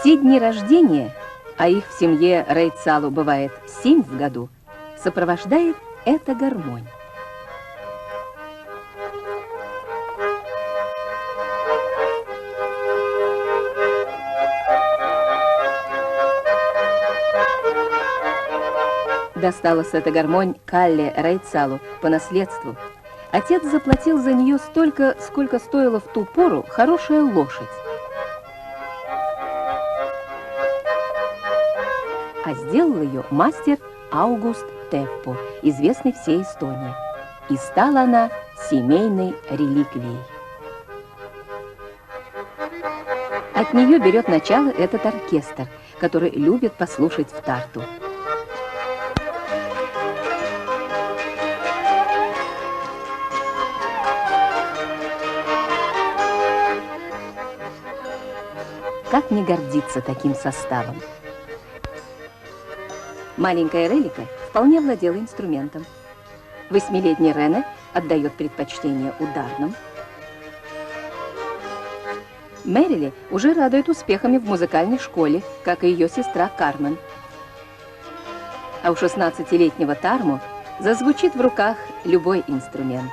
Все дни рождения, а их в семье Рейцалу бывает 7 в году, сопровождает эта гармонь. Досталась эта гармонь Калле Рейцалу по наследству. Отец заплатил за нее столько, сколько стоила в ту пору хорошая лошадь. А сделал ее мастер Аугуст Теппо, известный всей Эстонии. И стала она семейной реликвией. От нее берет начало этот оркестр, который любит послушать в Тарту. Как не гордиться таким составом? Маленькая Релика вполне владела инструментом. 8-летний Рене отдает предпочтение ударным. Мерили уже радует успехами в музыкальной школе, как и ее сестра Кармен. А у 16-летнего Тармо зазвучит в руках любой инструмент.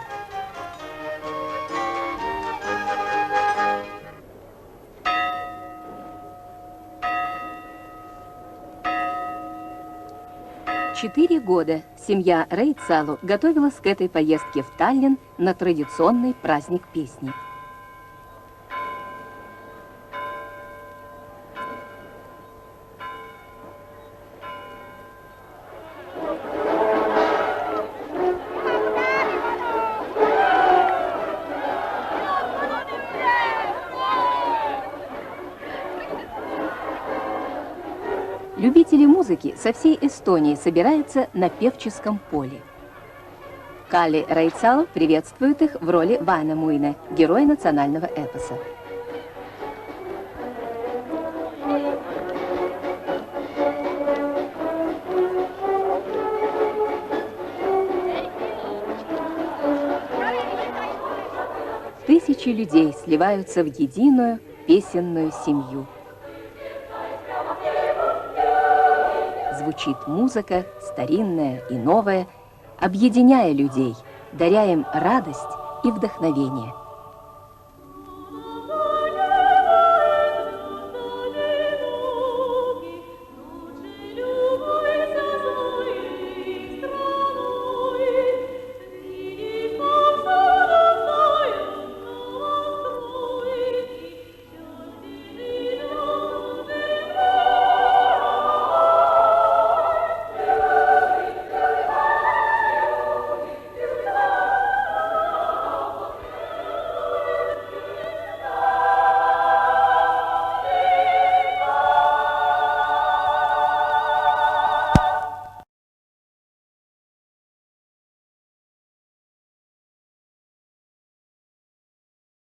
Четыре года семья Рейцалу готовилась к этой поездке в Таллин на традиционный праздник песни. Любители музыки со всей Эстонии собираются на певческом поле. Калли Рейцалу приветствует их в роли Вайнамуйне, героя национального эпоса. Тысячи людей сливаются в единую песенную семью. Звучит музыка, старинная и новая, объединяя людей, даря им радость и вдохновение.